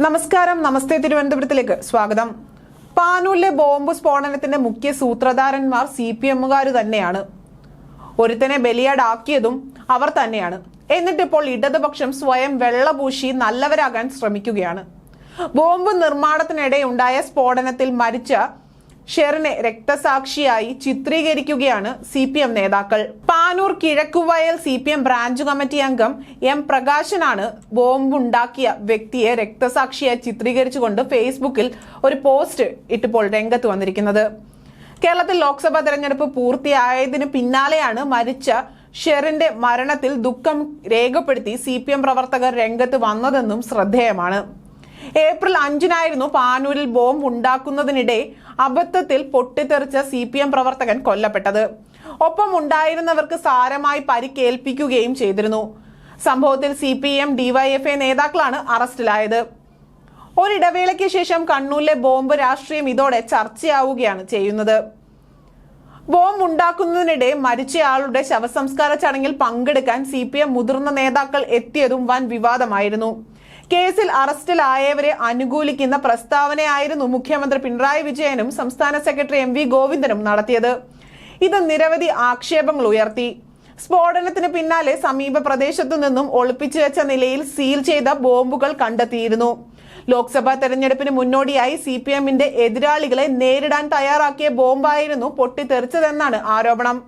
നമസ്കാരം, നമസ്തേ തിരുവനന്തപുരത്തിലേക്ക് സ്വാഗതം. പാനൂരിലെ ബോംബ് സ്ഫോടനത്തിന്റെ മുഖ്യ സൂത്രധാരന്മാർ CPM-കാർ തന്നെയാണ്. ഒരുത്തനെ ബലിയാടാക്കിയതും അവർ തന്നെയാണ്. എന്നിട്ടിപ്പോൾ ഇടതുപക്ഷം സ്വയം വെള്ളപൂശി നല്ലവരാകാൻ ശ്രമിക്കുകയാണ്. ബോംബ് നിർമ്മാണത്തിനിടെ ഉണ്ടായ സ്ഫോടനത്തിൽ മരിച്ച ഷെറിനെ രക്തസാക്ഷിയായി ചിത്രീകരിക്കുകയാണ് CPM നേതാക്കൾ. പാനൂർ കിഴക്കുവയൽ CPM ബ്രാഞ്ച് കമ്മിറ്റി അംഗം M പ്രകാശനാണ് ബോംബുണ്ടാക്കിയ വ്യക്തിയെ രക്തസാക്ഷിയായി ചിത്രീകരിച്ചുകൊണ്ട് ഫേസ്ബുക്കിൽ ഒരു പോസ്റ്റ് ഇട്ടിപ്പോൾ രംഗത്ത് വന്നിരിക്കുന്നത്. കേരളത്തിൽ ലോക്സഭാ തെരഞ്ഞെടുപ്പ് പൂർത്തിയായതിനു പിന്നാലെയാണ് മരിച്ച ഷെറിന്റെ മരണത്തിൽ ദുഃഖം രേഖപ്പെടുത്തി CPM പ്രവർത്തകർ രംഗത്ത് വന്നതെന്നും ശ്രദ്ധേയമാണ്. ഏപ്രിൽ 5-നായിരുന്നു പാനൂരിൽ ബോംബ് ഉണ്ടാക്കുന്നതിനിടെ അബദ്ധത്തിൽ പൊട്ടിത്തെറിച്ച CPM പ്രവർത്തകൻ കൊല്ലപ്പെട്ടത്. ഒപ്പം ഉണ്ടായിരുന്നവർക്ക് സാരമായി പരിക്കേൽപ്പിക്കുകയും ചെയ്തിരുന്നു. സംഭവത്തിൽ CPM DYFI നേതാക്കളാണ് അറസ്റ്റിലായത്. ഒരിടവേളയ്ക്ക് ശേഷം കണ്ണൂരിലെ ബോംബ് രാഷ്ട്രീയം ഇതോടെ ചർച്ചയാവുകയാണ് ചെയ്യുന്നത്. ബോംബ് ഉണ്ടാക്കുന്നതിനിടെ മരിച്ചയാളുടെ ശവസംസ്കാര ചടങ്ങിൽ പങ്കെടുക്കാൻ CPM മുതിർന്ന നേതാക്കൾ എത്തിയതും വൻ വിവാദമായിരുന്നു. കേസിൽ അറസ്റ്റിലായവരെ അനുകൂലിക്കുന്ന പ്രസ്താവനയായിരുന്നു മുഖ്യമന്ത്രി പിണറായി വിജയനും സംസ്ഥാന സെക്രട്ടറി MV ഗോവിന്ദനും നടത്തിയത്. ഇത് നിരവധി ആക്ഷേപങ്ങൾ ഉയർത്തി. സ്ഫോടനത്തിന് പിന്നാലെ സമീപ പ്രദേശത്തു നിന്നും ഒളിപ്പിച്ചു വെച്ച നിലയിൽ സീൽ ചെയ്ത ബോംബുകൾ കണ്ടെത്തിയിരുന്നു. ലോക്സഭാ തെരഞ്ഞെടുപ്പിന് മുന്നോടിയായി CPM-ന്റെ എതിരാളികളെ നേരിടാൻ തയ്യാറാക്കിയ ബോംബായിരുന്നു പൊട്ടിത്തെറിച്ചതെന്നാണ് ആരോപണം.